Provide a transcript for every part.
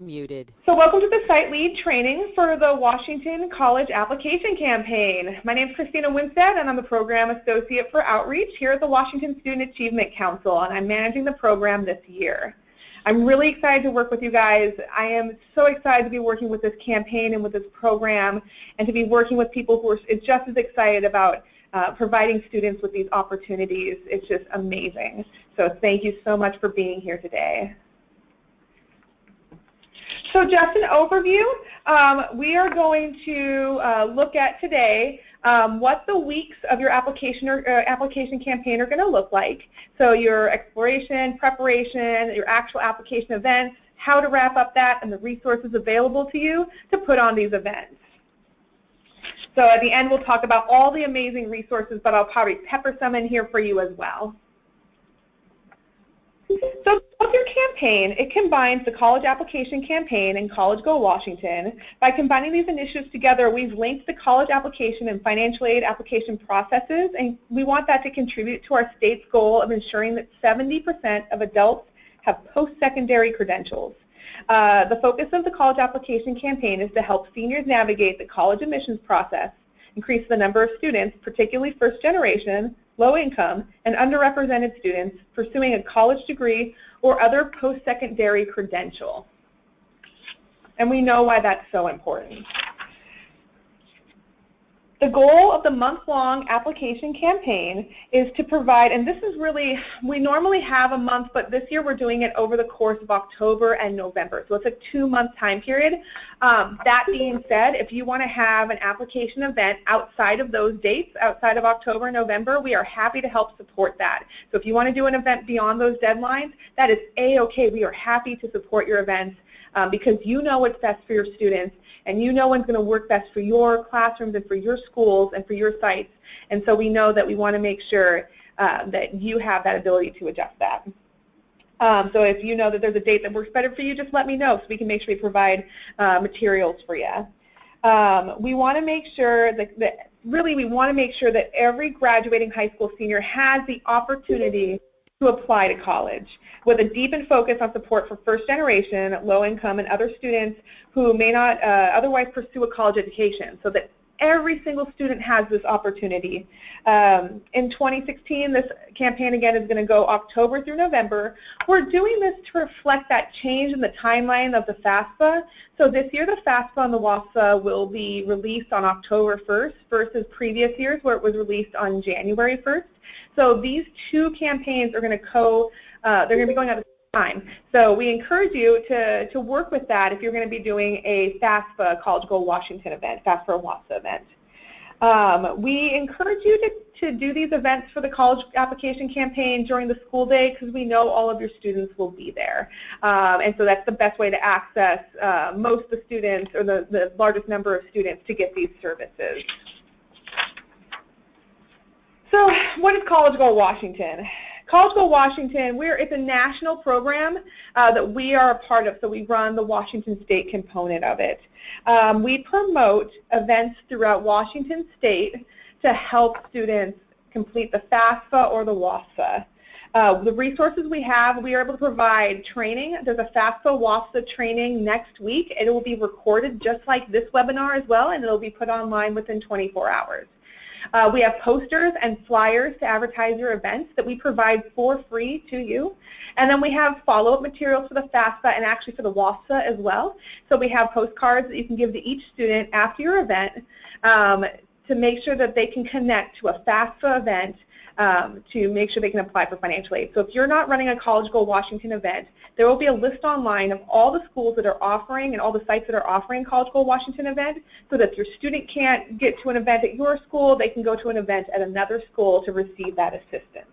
Muted. So welcome to the Site Lead training for the Washington College Application Campaign. My name is Christina Winstead, and I'm the Program Associate for Outreach here at the Washington Student Achievement Council, and I'm managing the program this year. I'm really excited to work with you guys. I am so excited to be working with this campaign and with this program, and to be working with people who are just as excited about providing students with these opportunities. It's just amazing. So thank you so much for being here today. So just an overview, we are going to look at today what the weeks of your application campaign are going to look like. So your exploration, preparation, your actual application events, how to wrap up that, and the resources available to you to put on these events. So at the end, we'll talk about all the amazing resources, but I'll probably pepper some in here for you as well. So your campaign, it combines the College Application Campaign and College Go Washington. By combining these initiatives together, we've linked the college application and financial aid application processes, and we want that to contribute to our state's goal of ensuring that 70% of adults have post-secondary credentials. The focus of the College Application Campaign is to help seniors navigate the college admissions process, increase the number of students, particularly first generation, low-income, and underrepresented students pursuing a college degree or other post-secondary credential. And we know why that's so important. The goal of the month-long application campaign is to provide, and this is really, we normally have a month, but this year we're doing it over the course of October and November. So it's a 2-month time period. That being said, if you want to have an application event outside of those dates, outside of October and November, we are happy to help support that. So if you want to do an event beyond those deadlines, that is A-okay. We are happy to support your events because you know what's best for your students, and you know what's going to work best for your classrooms and for your schools and for your sites. And so we know that we want to make sure that you have that ability to adjust that. So if you know that there's a date that works better for you, just let me know so we can make sure we provide materials for you. We want to make sure that we want to make sure that every graduating high school senior has the opportunity to apply to college, with a deepened focus on support for first generation, low income, and other students who may not otherwise pursue a college education, so that every single student has this opportunity. In 2016, this campaign again is going to go October through November. We're doing this to reflect that change in the timeline of the FAFSA. So this year the FAFSA and the WAFSA will be released on October 1st versus previous years where it was released on January 1st. So these two campaigns are going to they're going to be going at the same time. So we encourage you to work with that if you're going to be doing a FAFSA College Go Washington event, FAFSA or WAFSA event. We encourage you to do these events for the college application campaign during the school day because we know all of your students will be there. And so that's the best way to access most of the students or the largest number of students to get these services. So what is College Go Washington? College Go Washington, it's a national program that we are a part of, so we run the Washington State component of it. We promote events throughout Washington State to help students complete the FAFSA or the WAFSA. The resources we have, we are able to provide training. There's a FAFSA WAFSA training next week. It will be recorded just like this webinar as well, and it will be put online within 24 hours. We have posters and flyers to advertise your events that we provide for free to you. And then we have follow-up materials for the FAFSA and actually for the WAFSA as well. So we have postcards that you can give to each student after your event to make sure that they can connect to a FAFSA event to make sure they can apply for financial aid. So if you're not running a College Go Washington event, there will be a list online of all the schools that are offering and all the sites that are offering College Go Washington event, so that if your student can't get to an event at your school, they can go to an event at another school to receive that assistance.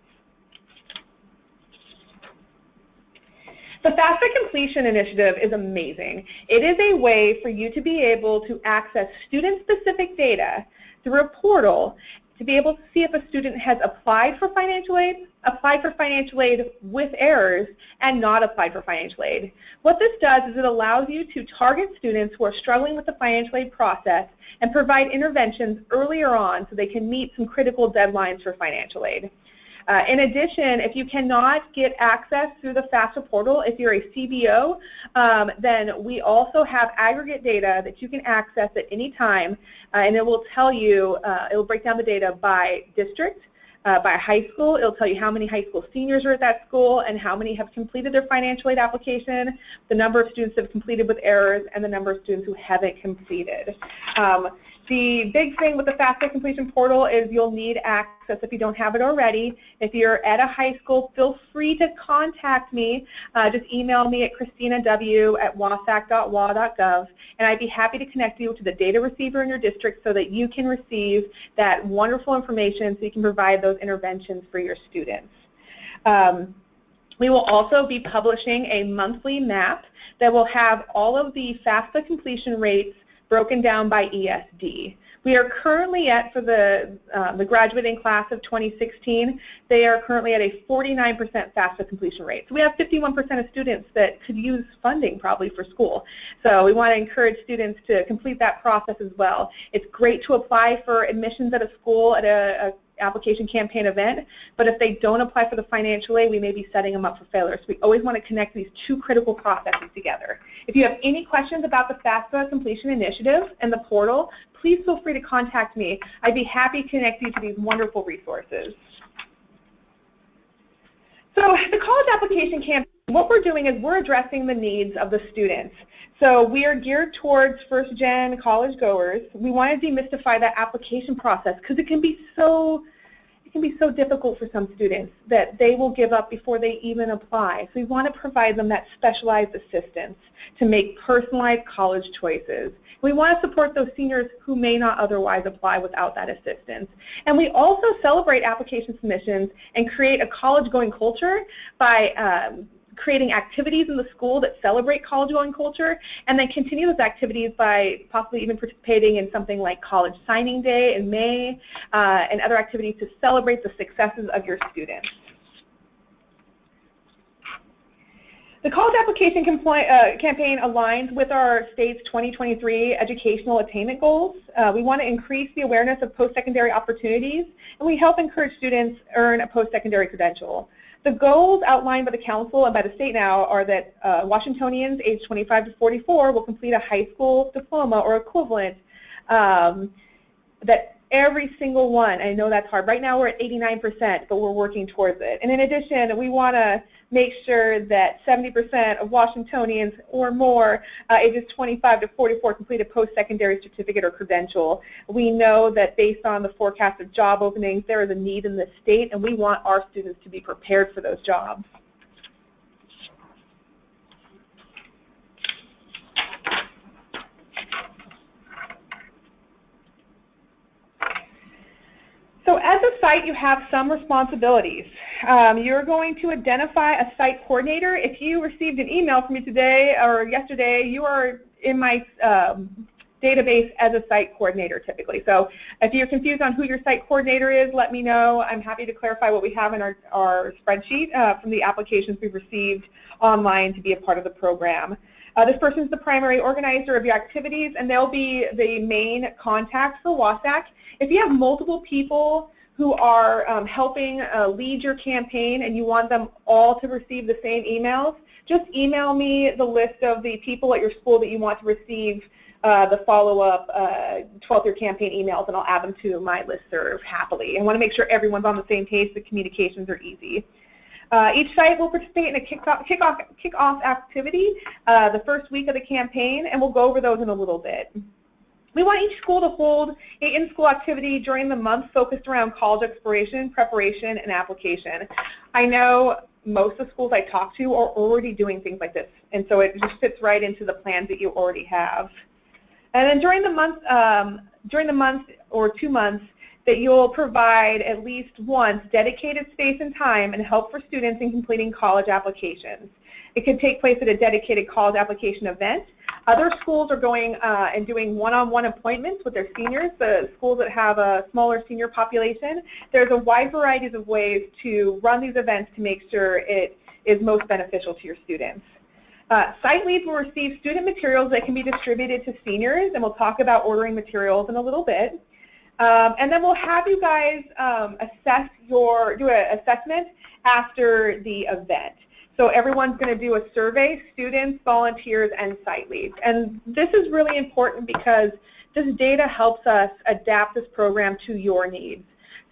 The FAFSA Completion Initiative is amazing. It is a way for you to be able to access student-specific data through a portal to be able to see if a student has applied for financial aid with errors, and not applied for financial aid. What this does is it allows you to target students who are struggling with the financial aid process and provide interventions earlier on so they can meet some critical deadlines for financial aid. In addition, if you cannot get access through the FAFSA portal, if you're a CBO, then we also have aggregate data that you can access at any time, and it will tell you, it will break down the data by district, by high school. It'll tell you how many high school seniors are at that school and how many have completed their financial aid application, the number of students that have completed with errors, and the number of students who haven't completed. The big thing with the FAFSA completion portal is you'll need access if you don't have it already. If you're at a high school, feel free to contact me. Just email me at christinaw@wasac.wa.gov, and I'd be happy to connect you to the data receiver in your district so that you can receive that wonderful information so you can provide those interventions for your students. We will also be publishing a monthly map that will have all of the FAFSA completion rates broken down by ESD. We are currently at, for the graduating class of 2016, they are currently at a 49% FAFSA completion rate. So we have 51% of students that could use funding probably for school. So we want to encourage students to complete that process as well. It's great to apply for admissions at a school at a application campaign event, but if they don't apply for the financial aid, we may be setting them up for failure. So we always want to connect these two critical processes together. If you have any questions about the FAFSA completion initiative and the portal, please feel free to contact me. I'd be happy to connect you to these wonderful resources. So the college application campaign, what we're doing is we're addressing the needs of the students. So we are geared towards first-gen college goers. We want to demystify that application process because it can be so difficult for some students that they will give up before they even apply. So we want to provide them that specialized assistance to make personalized college choices. We want to support those seniors who may not otherwise apply without that assistance. And we also celebrate application submissions and create a college-going culture by creating activities in the school that celebrate college-going culture, and then continue those activities by possibly even participating in something like College Signing Day in May, and other activities to celebrate the successes of your students. The college application campaign aligns with our state's 2023 educational attainment goals. We want to increase the awareness of post-secondary opportunities, and we help encourage students earn a post-secondary credential. The goals outlined by the council and by the state now are that Washingtonians aged 25 to 44 will complete a high school diploma or equivalent, that every single one, I know that's hard. Right now we're at 89%, but we're working towards it. And in addition, we want to make sure that 70% of Washingtonians or more ages 25 to 44 complete a post-secondary certificate or credential. We know that based on the forecast of job openings, there is a need in the state, and we want our students to be prepared for those jobs. So as a site, you have some responsibilities. You're going to identify a site coordinator. If you received an email from me today or yesterday, you are in my database as a site coordinator typically. So if you're confused on who your site coordinator is, let me know. I'm happy to clarify what we have in our spreadsheet from the applications we've received online to be a part of the program. This person is the primary organizer of your activities, and they'll be the main contact for WASAC. If you have multiple people who are helping lead your campaign and you want them all to receive the same emails, just email me the list of the people at your school that you want to receive the follow-up 12th year campaign emails, and I'll add them to my listserv happily. I want to make sure everyone's on the same page, the communications are easy. Each site will participate in a kickoff activity the first week of the campaign, and we'll go over those in a little bit. We want each school to hold an in-school activity during the month focused around college exploration, preparation, and application. I know most of the schools I talk to are already doing things like this, and so it just fits right into the plans that you already have. And then during the month or 2 months, that you'll provide at least once dedicated space and time and help for students in completing college applications. It can take place at a dedicated college application event. Other schools are going and doing one-on-one appointments with their seniors, the schools that have a smaller senior population. There's a wide variety of ways to run these events to make sure it is most beneficial to your students. Site leads will receive student materials that can be distributed to seniors, and we'll talk about ordering materials in a little bit. And then we'll have you guys do an assessment after the event. So everyone's going to do a survey, students, volunteers, and site leads. And this is really important because this data helps us adapt this program to your needs.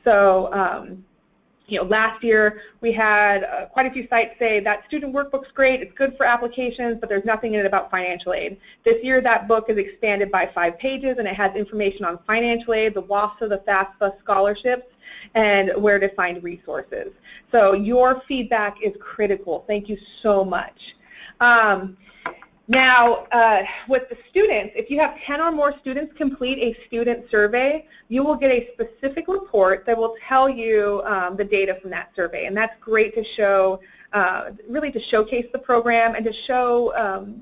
So, last year we had quite a few sites say that student workbook's great, it's good for applications, but there's nothing in it about financial aid. This year that book is expanded by 5 pages and it has information on financial aid, the WAFSA, the FAFSA scholarships, and where to find resources. So your feedback is critical. Thank you so much. Now, with the students, if you have 10 or more students complete a student survey, you will get a specific report that will tell you the data from that survey. And that's great to show, really to showcase the program and to show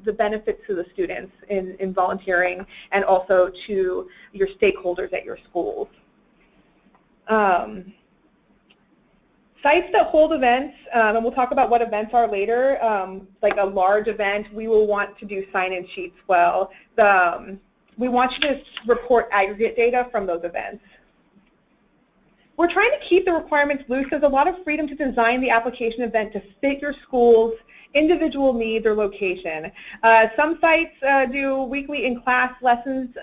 the benefits to the students in volunteering and also to your stakeholders at your schools. Sites that hold events, and we'll talk about what events are later, like a large event, we will want to do sign-in sheets well. We want you to report aggregate data from those events. We're trying to keep the requirements loose. There's a lot of freedom to design the application event to fit your school's individual needs or location. Some sites do weekly in-class lessons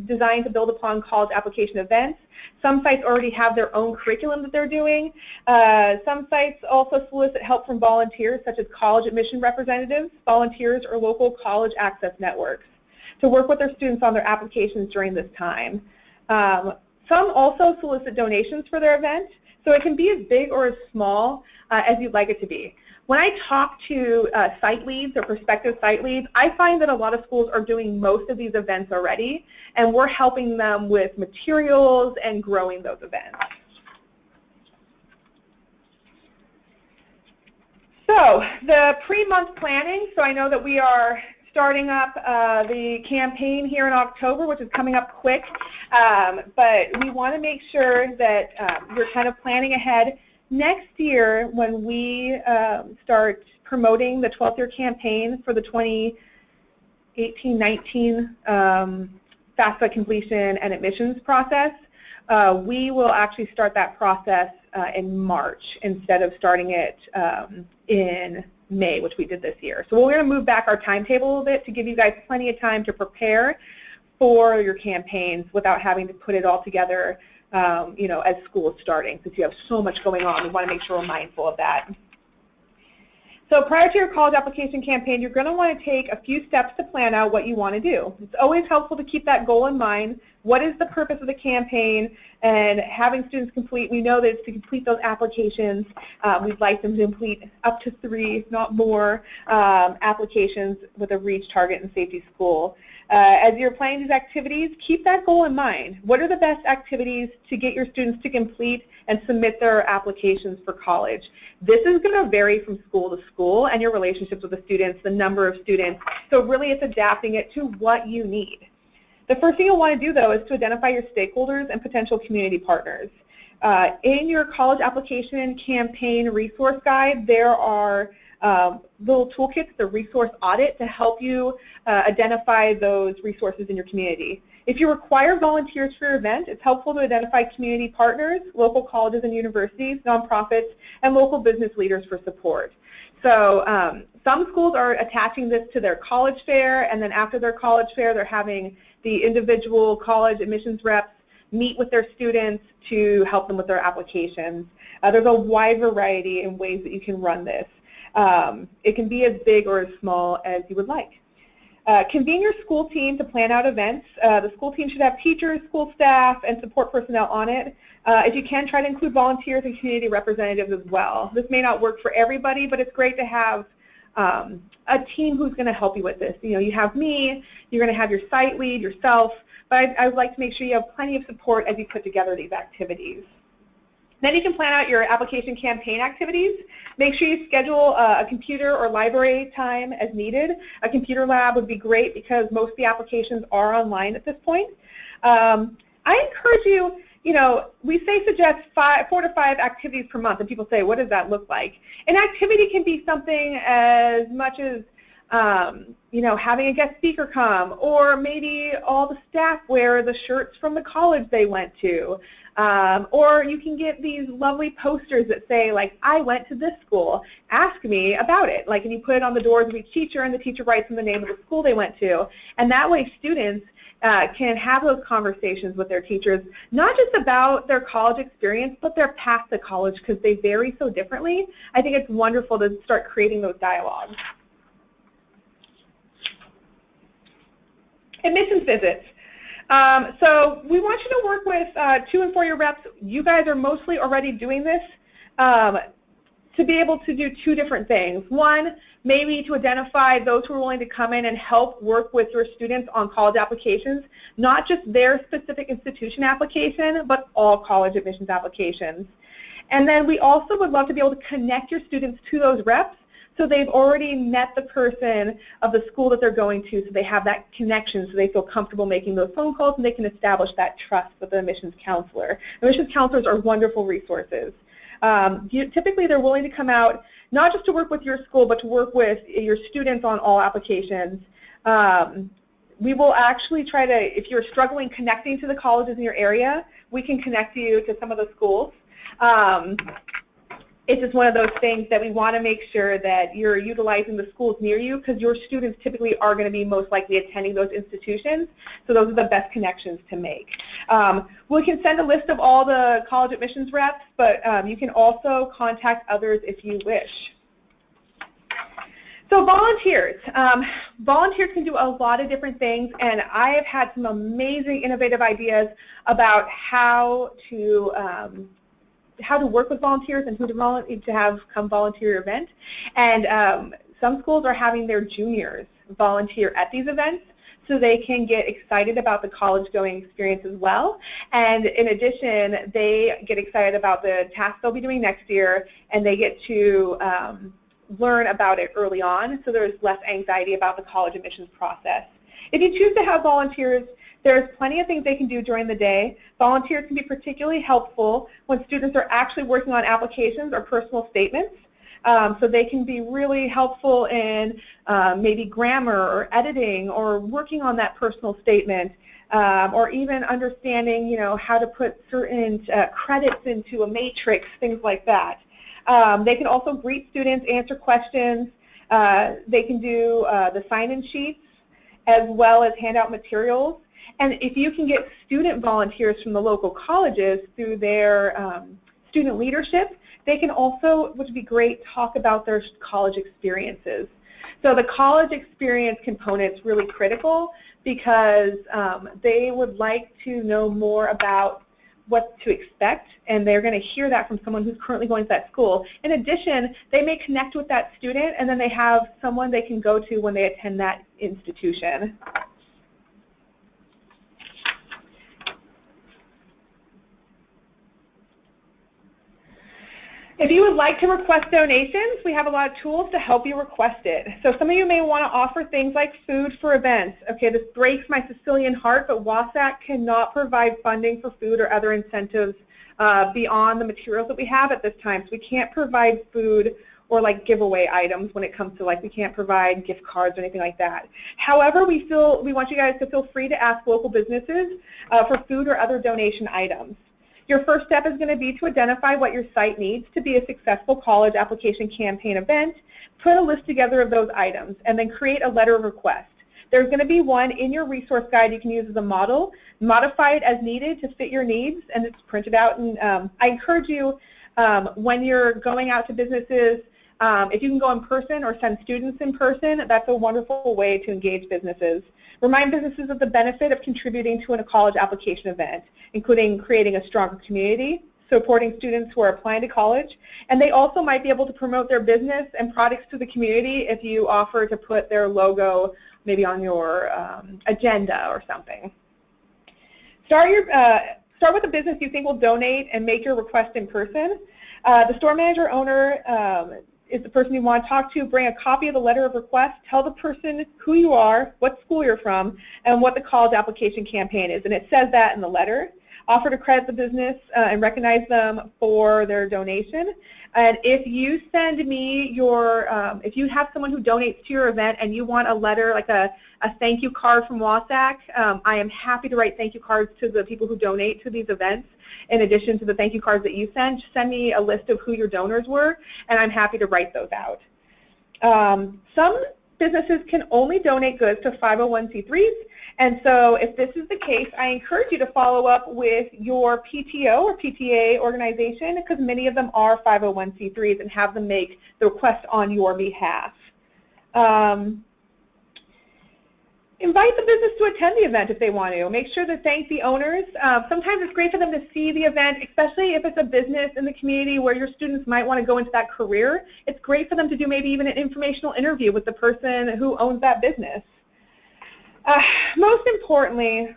designed to build upon college application events. Some sites already have their own curriculum that they're doing. Some sites also solicit help from volunteers, such as college admission representatives, volunteers, or local college access networks to work with their students on their applications during this time. Some also solicit donations for their event, so it can be as big or as small as you'd like it to be. When I talk to site leads or prospective site leads, I find that a lot of schools are doing most of these events already, and we're helping them with materials and growing those events. So the pre-month planning, so I know that we are starting up the campaign here in October, which is coming up quick, but we want to make sure that you're kind of planning ahead. Next year, when we start promoting the 12th year campaign for the 2018-19 FAFSA completion and admissions process, we will actually start that process in March instead of starting it in May, which we did this year. So we're going to move back our timetable a little bit to give you guys plenty of time to prepare for your campaigns without having to put it all together as school is starting, since you have so much going on. We want to make sure we're mindful of that. So prior to your college application campaign, you're going to want to take a few steps to plan out what you want to do. It's always helpful to keep that goal in mind. What is the purpose of the campaign? And having students complete, we know that it's to complete those applications. We'd like them to complete up to 3, not more, applications with a REACH target in Safety School. As you're planning these activities, keep that goal in mind. What are the best activities to get your students to complete and submit their applications for college? This is going to vary from school to school and your relationships with the students, the number of students. So really it's adapting it to what you need. The first thing you'll want to do, though, is to identify your stakeholders and potential community partners. In your college application campaign resource guide, there are little toolkits, the resource audit, to help you identify those resources in your community. If you require volunteers for your event, it's helpful to identify community partners, local colleges and universities, nonprofits, and local business leaders for support. So some schools are attaching this to their college fair, and then after their college fair, they're having the individual college admissions reps meet with their students to help them with their applications. There's a wide variety in ways that you can run this. It can be as big or as small as you would like. Convene your school team to plan out events. The school team should have teachers, school staff, and support personnel on it. If you can, try to include volunteers and community representatives as well. This may not work for everybody, but it's great to have a team who's going to help you with this. You have me, you're going to have your site lead, yourself, but I would like to make sure you have plenty of support as you put together these activities. Then you can plan out your application campaign activities. Make sure you schedule a computer or library time as needed. A computer lab would be great because most of the applications are online at this point. I encourage you, we say suggest 4 to 5 activities per month, and people say, what does that look like? An activity can be something as much as you know, having a guest speaker come, or maybe all the staff wear the shirts from the college they went to. Or you can get these lovely posters that say, like, I went to this school, ask me about it. Like, and you put it on the doors of each teacher, and the teacher writes in the name of the school they went to. And that way students can have those conversations with their teachers, not just about their college experience, but their path to college, because they vary so differently. I think it's wonderful to start creating those dialogues. Admissions visits. So we want you to work with 2- and 4-year reps. You guys are mostly already doing this to be able to do 2 different things. One, maybe to identify those who are willing to come in and help work with your students on college applications, not just their specific institution application, but all college admissions applications. And then we also would love to be able to connect your students to those reps, so they've already met the person of the school that they're going to, so they have that connection, so they feel comfortable making those phone calls, and they can establish that trust with the admissions counselor. Admissions counselors are wonderful resources. Typically, they're willing to come out, not just to work with your school, but to work with your students on all applications. We will actually try to, if you're struggling connecting to the colleges in your area, we can connect you to some of the schools. It's just one of those things that we want to make sure that you're utilizing the schools near you, because your students typically are going to be most likely attending those institutions, so those are the best connections to make. We can send a list of all the college admissions reps, but you can also contact others if you wish. So volunteers. Volunteers can do a lot of different things, and I have had some amazing innovative ideas about how to work with volunteers and who to have come volunteer your event. And some schools are having their juniors volunteer at these events, so they can get excited about the college-going experience as well. And in addition, they get excited about the tasks they'll be doing next year, and they get to learn about it early on, so there's less anxiety about the college admissions process. If you choose to have volunteers, there's plenty of things they can do during the day. Volunteers can be particularly helpful when students are actually working on applications or personal statements. So they can be really helpful in maybe grammar or editing or working on that personal statement, or even understanding, you know, how to put certain credits into a matrix, things like that. They can also greet students, answer questions. They can do the sign-in sheets as well as hand out materials. And if you can get student volunteers from the local colleges through their student leadership, they can also, which would be great, talk about their college experiences. So the college experience component is really critical, because they would like to know more about what to expect, and they're going to hear that from someone who's currently going to that school. In addition, they may connect with that student, and then they have someone they can go to when they attend that institution. If you would like to request donations, we have a lot of tools to help you request it. So some of you may want to offer things like food for events. Okay, this breaks my Sicilian heart, but WASAC cannot provide funding for food or other incentives beyond the materials that we have at this time. So we can't provide food or like giveaway items when it comes to, like, we can't provide gift cards or anything like that. However, we want you guys to feel free to ask local businesses for food or other donation items. Your first step is going to be to identify what your site needs to be a successful college application campaign event, put a list together of those items, and then create a letter of request. There's going to be one in your resource guide you can use as a model, modify it as needed to fit your needs, and it's printed out. And I encourage you, when you're going out to businesses, if you can go in person or send students in person, that's a wonderful way to engage businesses. Remind businesses of the benefit of contributing to a college application event, including creating a stronger community, supporting students who are applying to college, and they also might be able to promote their business and products to the community if you offer to put their logo maybe on your agenda or something. Start with a business you think will donate and make your request in person. The store manager owner is the person you want to talk to. Bring a copy of the letter of request. Tell the person who you are, what school you're from, and what the college application campaign is. And it says that in the letter. Offer to credit the business and recognize them for their donation. And if you send me your, if you have someone who donates to your event and you want a letter, like a thank you card from WASAC, I am happy to write thank you cards to the people who donate to these events. In addition to the thank you cards that you send, just send me a list of who your donors were, and I'm happy to write those out. Some businesses can only donate goods to 501c3s, and so if this is the case, I encourage you to follow up with your PTO or PTA organization, because many of them are 501c3s, and have them make the request on your behalf. Invite the business to attend the event if they want to. Make sure to thank the owners. Sometimes it's great for them to see the event, especially if it's a business in the community where your students might want to go into that career. It's great for them to do maybe even an informational interview with the person who owns that business. Most importantly,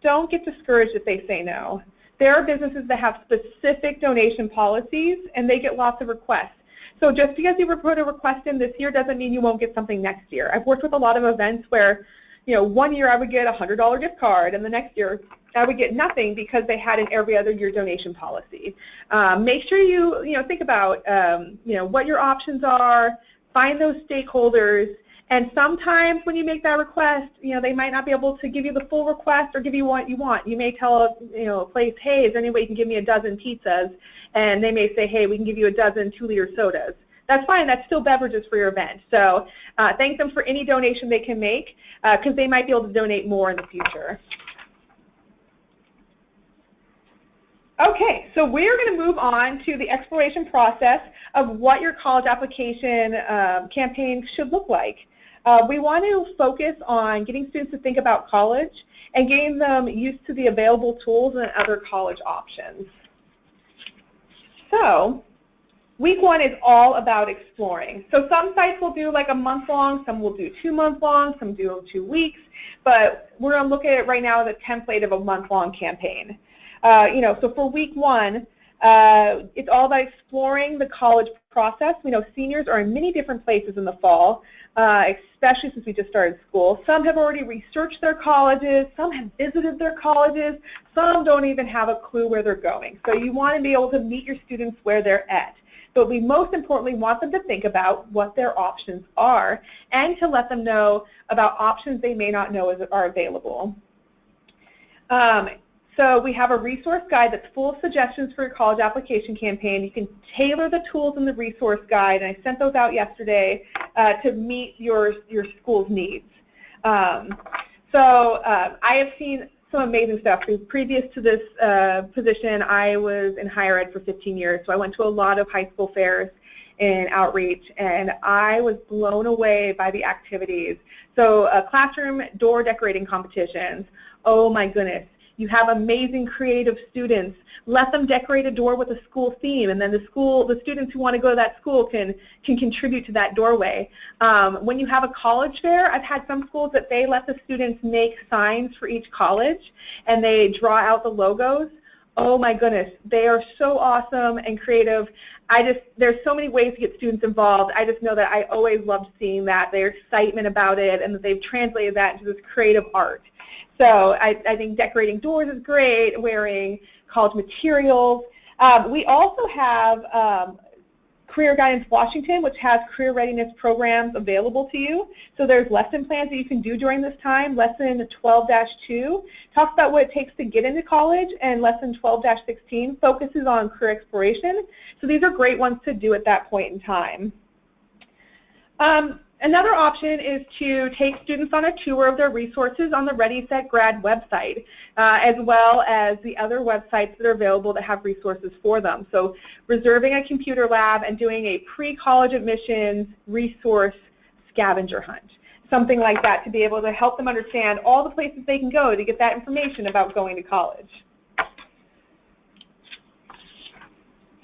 don't get discouraged if they say no. There are businesses that have specific donation policies, and they get lots of requests. So just because you put a request in this year doesn't mean you won't get something next year. I've worked with a lot of events where, you know, one year I would get a $100 gift card, and the next year I would get nothing because they had an every other year donation policy. Make sure you think about what your options are. Find those stakeholders, and sometimes when you make that request, they might not be able to give you the full request or give you what you want. You may tell a place, hey, is there any way you can give me a dozen pizzas? And they may say, hey, we can give you a dozen 2-liter sodas. That's fine. That's still beverages for your event. So thank them for any donation they can make, because they might be able to donate more in the future. Okay, so we're going to move on to the exploration process of what your college application campaign should look like. We want to focus on getting students to think about college and getting them used to the available tools and other college options. So week 1 is all about exploring. So some sites will do like a month-long, some will do 2-month-long, some do 2 weeks, but we're going to look at it right now as a template of a month-long campaign. So for week 1, it's all about exploring the college process. We know seniors are in many different places in the fall, especially since we just started school. Some have already researched their colleges, some have visited their colleges, some don't even have a clue where they're going. So you want to be able to meet your students where they're at. But we most importantly want them to think about what their options are and to let them know about options they may not know are available. So we have a resource guide that's full of suggestions for your college application campaign. You can tailor the tools in the resource guide, and I sent those out yesterday to meet your school's needs. I have seen some amazing stuff. Previous to this position, I was in higher ed for 15 years, so I went to a lot of high school fairs and outreach, and I was blown away by the activities. So classroom door decorating competitions, oh my goodness. You have amazing creative students. Let them decorate a door with a school theme, and then the students who want to go to that school can contribute to that doorway. When you have a college fair, I've had some schools that they let the students make signs for each college, and they draw out the logos. Oh my goodness, they are so awesome and creative. There's so many ways to get students involved. I just know that I always loved seeing that, their excitement about it, and that they've translated that into this creative art. So I think decorating doors is great, wearing college materials. We also have Career Guidance Washington, which has career readiness programs available to you. So there's lesson plans that you can do during this time. Lesson 12-2 talks about what it takes to get into college, and lesson 12-16 focuses on career exploration. So these are great ones to do at that point in time. Another option is to take students on a tour of their resources on the Ready, Set, Grad website, as well as the other websites that are available that have resources for them. So reserving a computer lab and doing a pre-college admissions resource scavenger hunt, something like that, to be able to help them understand all the places they can go to get that information about going to college.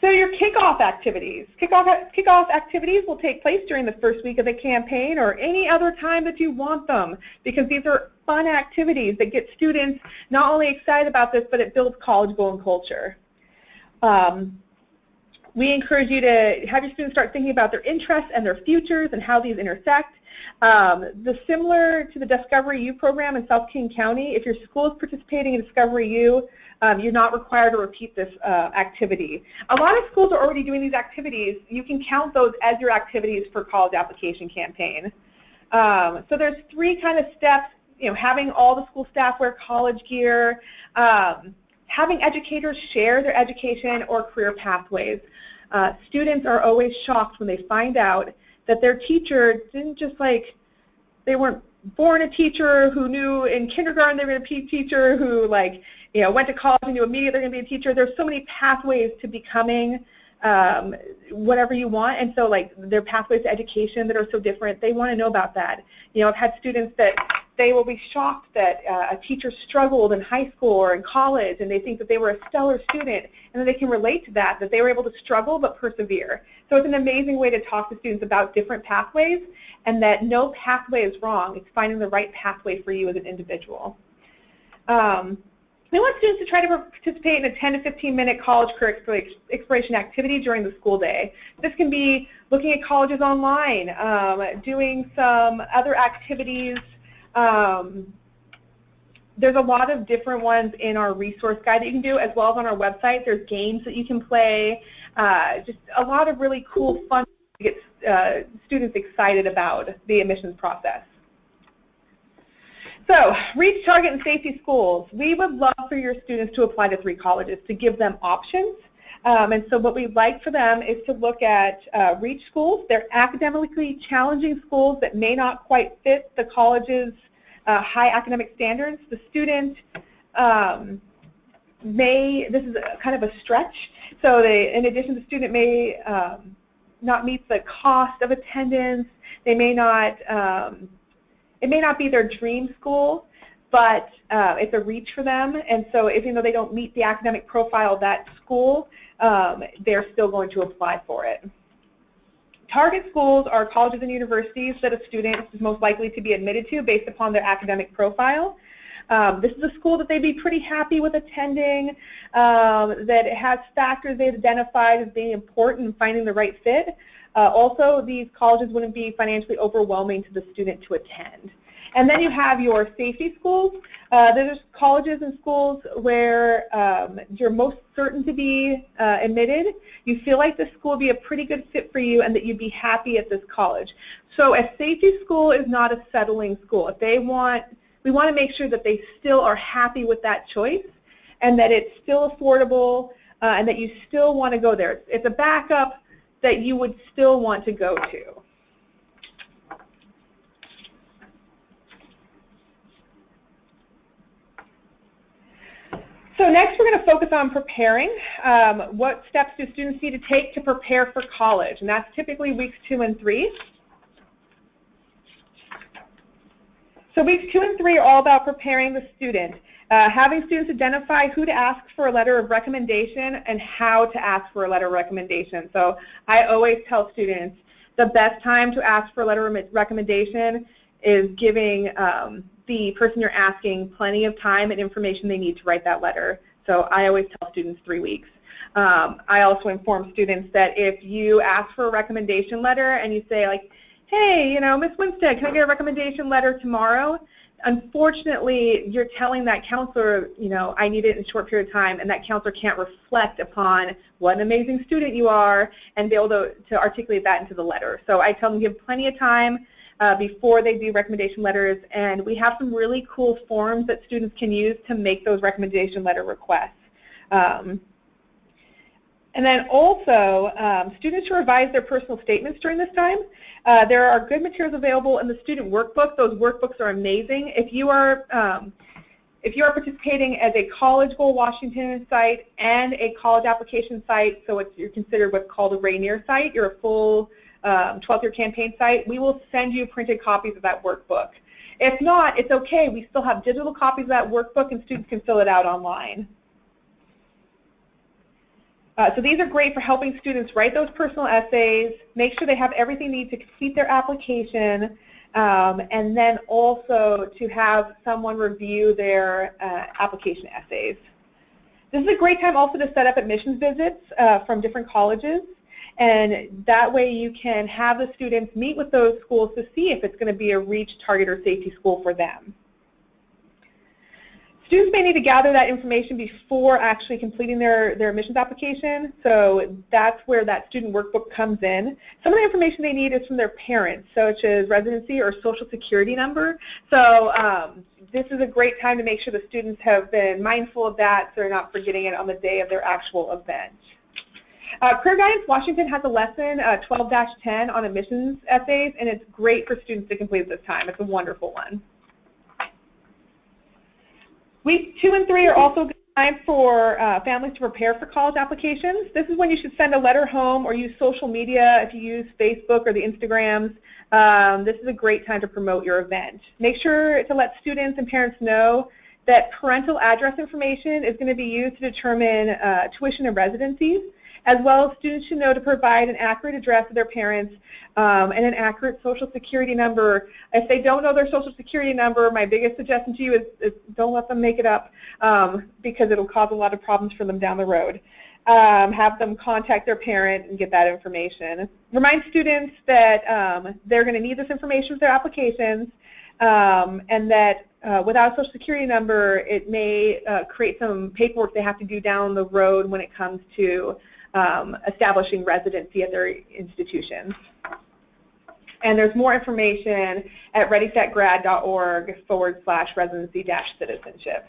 So your kickoff activities. Kickoff activities will take place during the first week of the campaign or any other time that you want them, because these are fun activities that get students not only excited about this, but it builds college-going culture. We encourage you to have your students start thinking about their interests and their futures and how these intersect. Similar to the Discovery U program in South King County, if your school is participating in Discovery U, you're not required to repeat this activity. A lot of schools are already doing these activities. You can count those as your activities for college application campaign. So there's 3 kind of steps, having all the school staff wear college gear, having educators share their education or career pathways. Students are always shocked when they find out that their teacher didn't just they weren't born a teacher who knew in kindergarten they were going to be a teacher, who went to college and knew immediately they're going to be a teacher. There's so many pathways to becoming whatever you want, and so their pathways to education that are so different, they want to know about that. I've had students that they will be shocked that a teacher struggled in high school or in college, and they think that they were a stellar student, and that they can relate to that they were able to struggle but persevere. So it's an amazing way to talk to students about different pathways, and that no pathway is wrong. It's finding the right pathway for you as an individual. We want students to try to participate in a 10 to 15-minute college career exploration activity during the school day. This can be looking at colleges online, doing some other activities. There's a lot of different ones in our resource guide that you can do, as well as on our website. There's games that you can play, just a lot of really cool, fun to get students excited about the admissions process. So, reach, target, and safety schools. We would love for your students to apply to 3 colleges to give them options. And so what we'd like for them is to look at reach schools. They're academically challenging schools that may not quite fit the college's high academic standards. The student this is kind of a stretch. So in addition, the student may not meet the cost of attendance. They may not it may not be their dream school, but it's a reach for them. And so even though they don't meet the academic profile of that school, they're still going to apply for it. Target schools are colleges and universities that a student is most likely to be admitted to based upon their academic profile. This is a school that they'd be pretty happy with attending, that it has factors they've identified as being important in finding the right fit. Also, these colleges wouldn't be financially overwhelming to the student to attend. And then you have your safety schools. There's colleges and schools where you're most certain to be admitted. You feel like this school would be a pretty good fit for you and that you'd be happy at this college. So a safety school is not a settling school. If we want to make sure that they still are happy with that choice and that it's still affordable and that you still want to go there. It's a backup that you would still want to go to. So next we're going to focus on preparing. What steps do students need to take to prepare for college? And that's typically weeks 2 and 3. So weeks 2 and 3 are all about preparing the student. Having students identify who to ask for a letter of recommendation and how to ask for a letter of recommendation. So I always tell students the best time to ask for a letter of recommendation is giving the person you're asking plenty of time and information they need to write that letter. So I always tell students 3 weeks. I also inform students that if you ask for a recommendation letter and you say hey, Miss Winstead, can I get a recommendation letter tomorrow? Unfortunately, you're telling that counselor, I need it in a short period of time, and that counselor can't reflect upon what an amazing student you are and be able to articulate that into the letter. So I tell them give plenty of time before they do recommendation letters, and we have some really cool forms that students can use to make those recommendation letter requests. And then also, students should revise their personal statements during this time. There are good materials available in the student workbook. Those workbooks are amazing. If you are participating as a College Bowl Washington site and a college application site, so you're considered what's called a Rainier site, you're a full 12th-year campaign site, we will send you printed copies of that workbook. If not, it's okay. We still have digital copies of that workbook, and students can fill it out online. So these are great for helping students write those personal essays, make sure they have everything they need to complete their application, and then also to have someone review their application essays. This is a great time also to set up admissions visits from different colleges. And that way you can have the students meet with those schools to see if it's going to be a REACH, target, or safety school for them. Students may need to gather that information before actually completing their admissions application, so that's where that student workbook comes in. Some of the information they need is from their parents, such as residency or social security number. So this is a great time to make sure the students have been mindful of that so they're not forgetting it on the day of their actual event. Career Guidance Washington has a lesson, 12-10, on admissions essays, and it's great for students to complete at this time. It's a wonderful one. Weeks 2 and 3 are also a good time for families to prepare for college applications. This is when you should send a letter home or use social media if you use Facebook or the Instagrams. This is a great time to promote your event. Make sure to let students and parents know that parental address information is going to be used to determine tuition and residencies. As well, students should know to provide an accurate address of their parents and an accurate social security number. If they don't know their social security number, my biggest suggestion to you is don't let them make it up because it'll cause a lot of problems for them down the road. Have them contact their parent and get that information. Remind students that they're going to need this information for their applications and that without a social security number, it may create some paperwork they have to do down the road when it comes to establishing residency at their institutions. And there's more information at readysetgrad.org/residency-citizenship.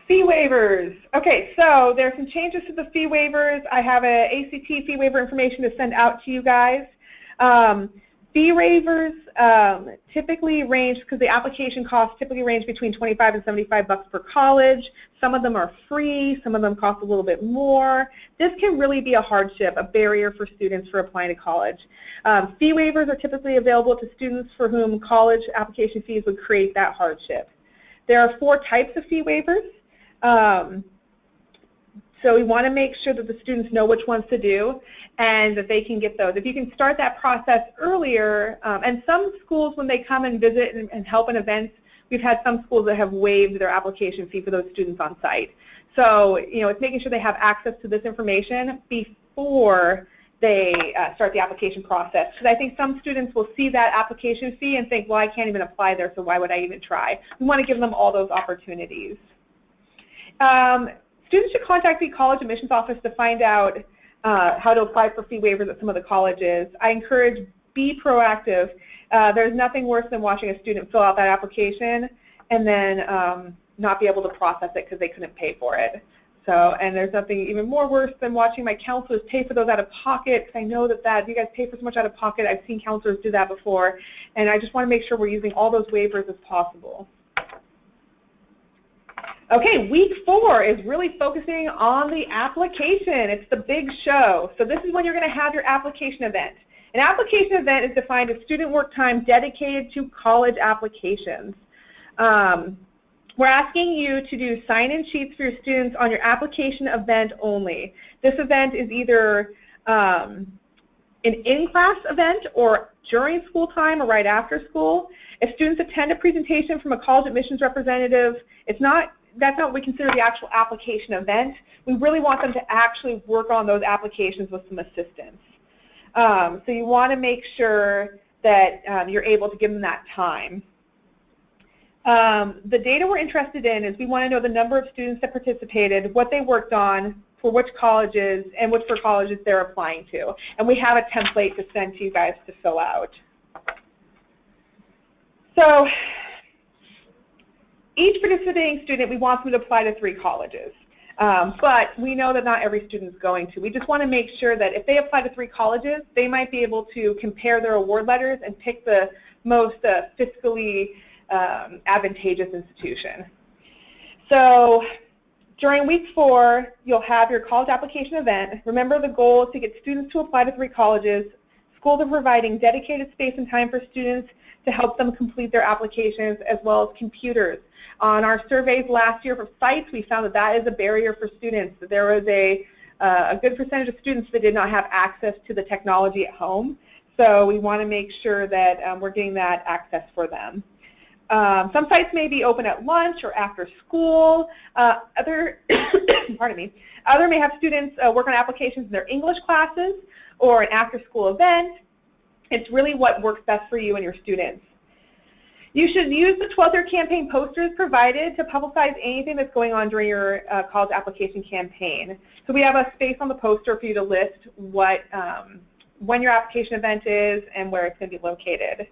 Fee waivers. Okay, so there's some changes to the fee waivers. I have an ACT fee waiver information to send out to you guys. Fee waivers typically range, because the application costs typically range between $25 and $75 per college. Some of them are free, some of them cost a little bit more. This can really be a hardship, a barrier for students for applying to college. Fee waivers are typically available to students for whom college application fees would create that hardship. There are 4 types of fee waivers. So we want to make sure that the students know which ones to do and that they can get those. If you can start that process earlier, and some schools when they come and visit and help in events, we've had some schools that have waived their application fee for those students on site. So, you know, it's making sure they have access to this information before they start the application process. Because I think some students will see that application fee and think, well, I can't even apply there, so why would I even try? We want to give them all those opportunities. Students should contact the college admissions office to find out how to apply for fee waivers at some of the colleges. I encourage be proactive. There's nothing worse than watching a student fill out that application and then not be able to process it because they couldn't pay for it. So, and there's nothing even more worse than watching my counselors pay for those out of pocket, because I know that you guys pay for so much out of pocket. I've seen counselors do that before, and I just want to make sure we're using all those waivers as possible. Okay, week 4 is really focusing on the application. It's the big show. So this is when you're going to have your application event. An application event is defined as student work time dedicated to college applications. We're asking you to do sign-in sheets for your students on your application event only. This event is either an in-class event or during school time or right after school. If students attend a presentation from a college admissions representative, that's not what we consider the actual application event. We really want them to actually work on those applications with some assistance. So you want to make sure that you're able to give them that time. The data we're interested in is we want to know the number of students that participated, what they worked on, for which colleges, and which colleges they're applying to. And we have a template to send to you guys to fill out. So each participating student, we want them to apply to 3 colleges. But we know that not every student is going to. We just want to make sure that if they apply to 3 colleges, they might be able to compare their award letters and pick the most fiscally advantageous institution. So during week 4, you'll have your college application event. Remember, the goal is to get students to apply to 3 colleges. Schools are providing dedicated space and time for students to help them complete their applications, as well as computers. On our surveys last year for sites, we found that that is a barrier for students. That there was a good percentage of students that did not have access to the technology at home. So we want to make sure that we're getting that access for them. Some sites may be open at lunch or after school. Other, pardon me, other may have students work on applications in their English classes or an after-school event. It's really what works best for you and your students. You should use the 12th Year Campaign posters provided to publicize anything that's going on during your college application campaign. So we have a space on the poster for you to list what, when your application event is and where it's going to be located.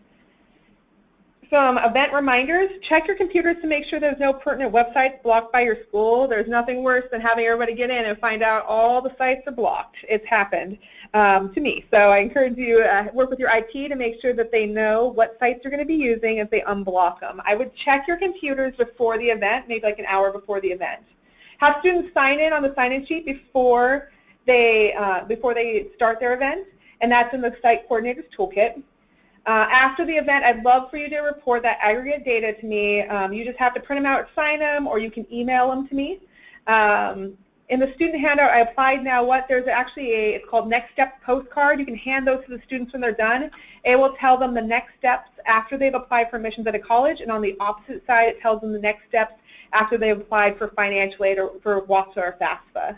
Some event reminders. Check your computers to make sure there's no pertinent websites blocked by your school. There's nothing worse than having everybody get in and find out all the sites are blocked. It's happened to me. So I encourage you to work with your IT to make sure that they know what sites you're going to be using as they unblock them. I would check your computers before the event, maybe like an hour before the event. Have students sign in on the sign-in sheet before they start their event, and that's in the Site Coordinator's Toolkit. After the event, I'd love for you to report that aggregate data to me. You just have to print them out, sign them, or you can email them to me. In the student handout, I applied now what? There's actually it's called Next Steps postcard. You can hand those to the students when they're done. It will tell them the next steps after they've applied for admissions at a college, and on the opposite side, it tells them the next steps after they've applied for financial aid or for WASFA or FAFSA.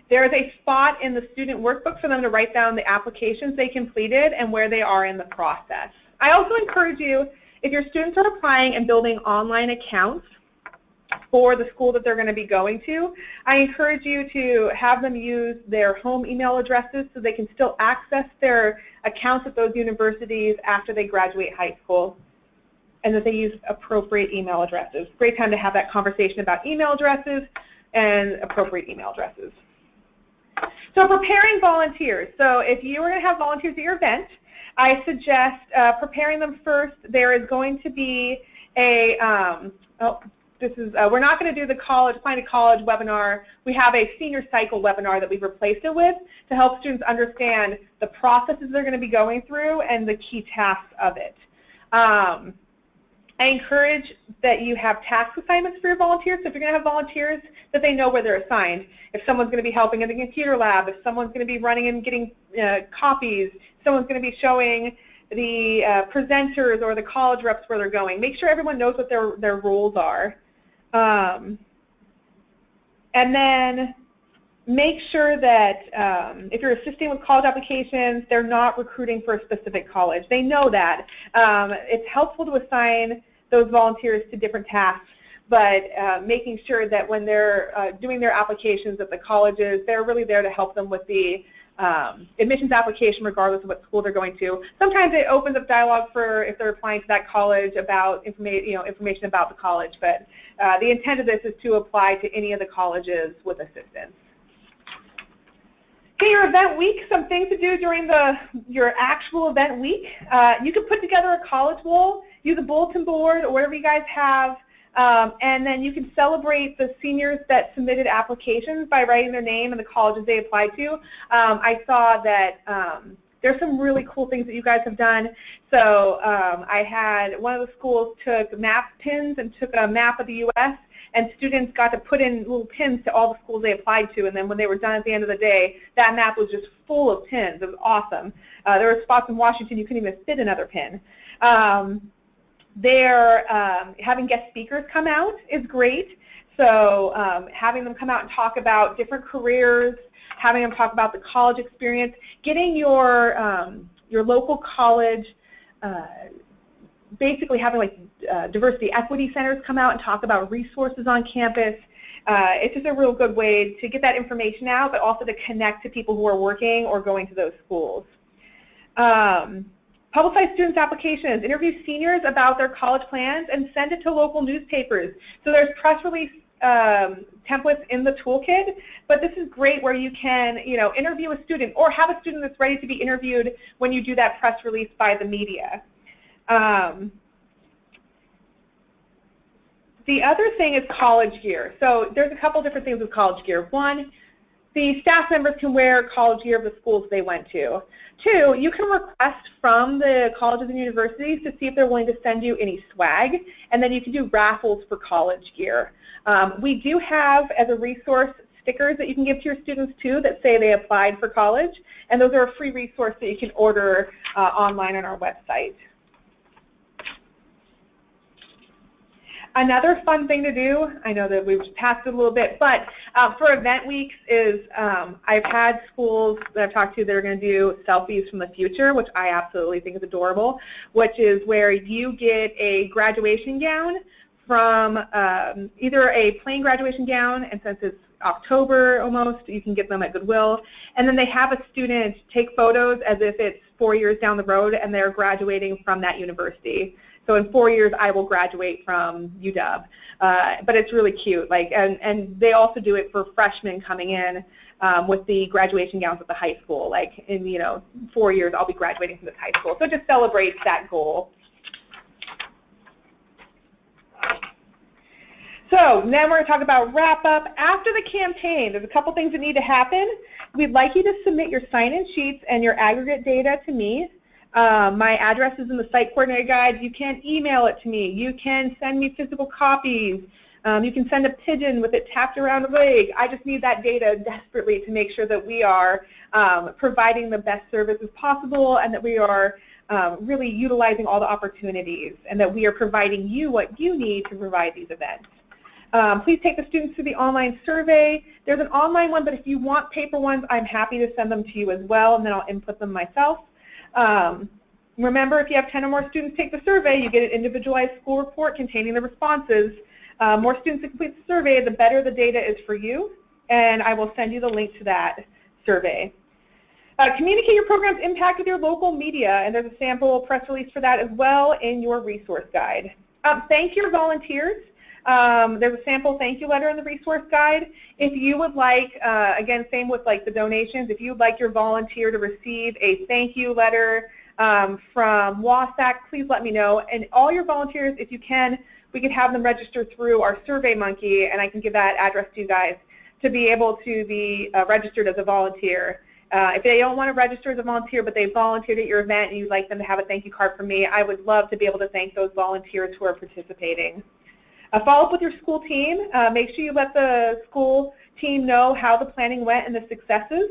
There is a spot in the student workbook for them to write down the applications they completed and where they are in the process. I also encourage you, if your students are applying and building online accounts for the school that they're going to be going to, I encourage you to have them use their home email addresses so they can still access their accounts at those universities after they graduate high school, and that they use appropriate email addresses. Great time to have that conversation about email addresses and appropriate email addresses. So preparing volunteers. So if you are going to have volunteers at your event, I suggest preparing them first. There is going to be a, we're not going to do the Find a College webinar. We have a senior cycle webinar that we've replaced it with to help students understand the processes they're going to be going through and the key tasks of it. I encourage that you have task assignments for your volunteers. So if you're going to have volunteers, that they know where they're assigned. If someone's going to be helping in the computer lab, if someone's going to be running and getting copies, someone's going to be showing the presenters or the college reps where they're going. Make sure everyone knows what their roles are. And then make sure that if you're assisting with college applications, they're not recruiting for a specific college. They know that. It's helpful to assign those volunteers to different tasks, but making sure that when they're doing their applications at the colleges, they're really there to help them with the admissions application regardless of what school they're going to. Sometimes it opens up dialogue for if they're applying to that college about information about the college, but the intent of this is to apply to any of the colleges with assistance. Okay, your event week, some things to do during your actual event week. You can put together a college wall, use a bulletin board or whatever you guys have, and then you can celebrate the seniors that submitted applications by writing their name and the colleges they applied to. I saw that there's some really cool things that you guys have done. So I had one of the schools took map pins and took a map of the U.S., and students got to put in little pins to all the schools they applied to, and then when they were done at the end of the day, that map was just full of pins. It was awesome. There were spots in Washington you couldn't even fit another pin. Having guest speakers come out is great. So having them come out and talk about different careers, having them talk about the college experience, getting your local college, basically having like diversity equity centers come out and talk about resources on campus. It's just a real good way to get that information out, but also to connect to people who are working or going to those schools. Publicize students' applications, interview seniors about their college plans, and send it to local newspapers. So there's press release templates in the toolkit, but this is great where you can, interview a student or have a student that's ready to be interviewed when you do that press release by the media. The other thing is college gear. So there's a couple different things with college gear. One, the staff members can wear college gear of the schools they went to. Two, you can request from the colleges and universities to see if they're willing to send you any swag, and then you can do raffles for college gear. We do have, as a resource, stickers that you can give to your students too that say they applied for college, and those are a free resource that you can order online on our website. Another fun thing to do, I know that we've passed it a little bit, but for event weeks is I've had schools that I've talked to that are going to do selfies from the future, which I absolutely think is adorable, which is where you get a graduation gown from either a plain graduation gown, and since it's October almost, you can get them at Goodwill, and then they have a student take photos as if it's 4 years down the road and they're graduating from that university. So in 4 years, I will graduate from UW. But it's really cute. Like, and they also do it for freshmen coming in with the graduation gowns at the high school. Like in 4 years, I'll be graduating from this high school. So it just celebrates that goal. So then we're going to talk about wrap up. After the campaign, there's a couple things that need to happen. We'd like you to submit your sign-in sheets and your aggregate data to me. My address is in the site coordinator guide. You can email it to me. You can send me physical copies. You can send a pigeon with it tapped around a leg. I just need that data desperately to make sure that we are providing the best services possible and that we are really utilizing all the opportunities and that we are providing you what you need to provide these events. Please take the students through the online survey. There's an online one, but if you want paper ones, I'm happy to send them to you as well, and then I'll input them myself. Remember, if you have 10 or more students take the survey, you get an individualized school report containing the responses. More students that complete the survey, the better the data is for you, and I will send you the link to that survey. Communicate your program's impact with your local media, and there's a sample press release for that as well in your resource guide. Thank your volunteers. There's a sample thank you letter in the resource guide. If you would like, again, same with like the donations, if you would like your volunteer to receive a thank you letter from WASAC, please let me know. And all your volunteers, if you can, we can have them register through our SurveyMonkey, and I can give that address to you guys to be able to be registered as a volunteer. If they don't want to register as a volunteer, but they volunteered at your event and you'd like them to have a thank you card from me, I would love to be able to thank those volunteers who are participating. Follow up with your school team. Make sure you let the school team know how the planning went and the successes.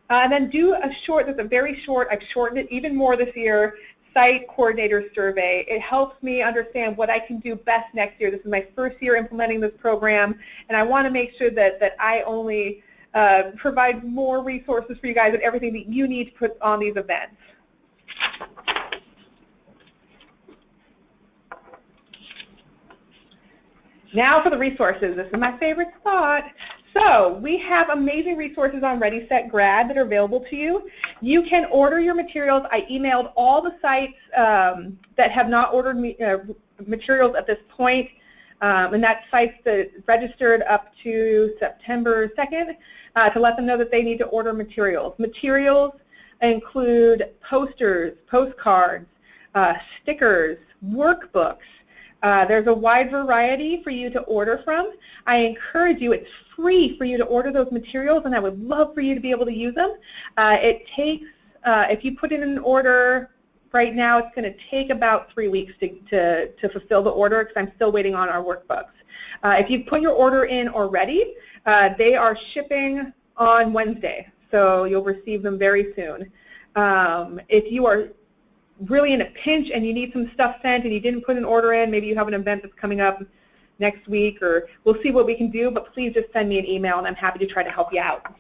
And then do a short, that's a very short, I've shortened it even more this year, site coordinator survey. It helps me understand what I can do best next year. This is my first year implementing this program, and I want to make sure that I only provide more resources for you guys and everything that you need to put on these events. Now for the resources. This is my favorite spot. So we have amazing resources on Ready, Set, Grad that are available to you. You can order your materials. I emailed all the sites that have not ordered materials at this point, and that's sites that registered up to September 2nd to let them know that they need to order materials. Materials include posters, postcards, stickers, workbooks. There's a wide variety for you to order from. I encourage you, it's free for you to order those materials, and I would love for you to be able to use them. It takes, if you put in an order right now, it's going to take about 3 weeks to fulfill the order because I'm still waiting on our workbooks. If you've put your order in already, they are shipping on Wednesday, so you'll receive them very soon. If you are really in a pinch and you need some stuff sent and you didn't put an order in, maybe you have an event that's coming up next week, or we'll see what we can do, but please just send me an email and I'm happy to try to help you out.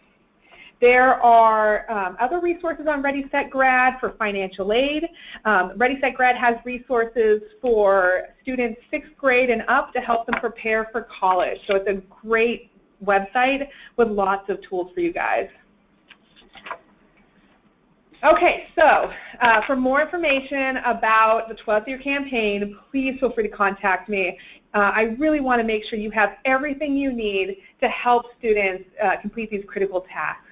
There are other resources on Ready, Set, Grad for financial aid. Ready, Set, Grad has resources for students 6th grade and up to help them prepare for college. So it's a great website with lots of tools for you guys. Okay, so for more information about the 12th year campaign, please feel free to contact me. I really want to make sure you have everything you need to help students complete these critical tasks.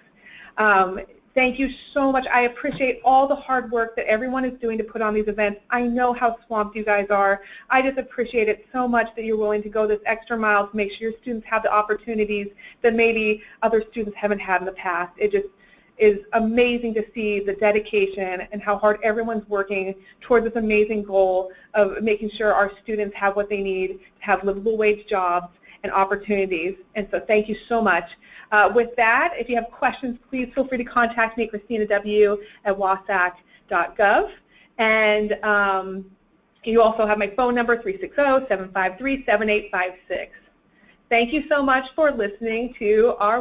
Thank you so much. I appreciate all the hard work that everyone is doing to put on these events. I know how swamped you guys are. I just appreciate it so much that you're willing to go this extra mile to make sure your students have the opportunities that maybe other students haven't had in the past. It just is amazing to see the dedication and how hard everyone's working towards this amazing goal of making sure our students have what they need to have livable wage jobs and opportunities. And so thank you so much. With that, if you have questions, please feel free to contact me, Christina W. at wasac.gov. And You also have my phone number, 360-753-7856. Thank you so much for listening to our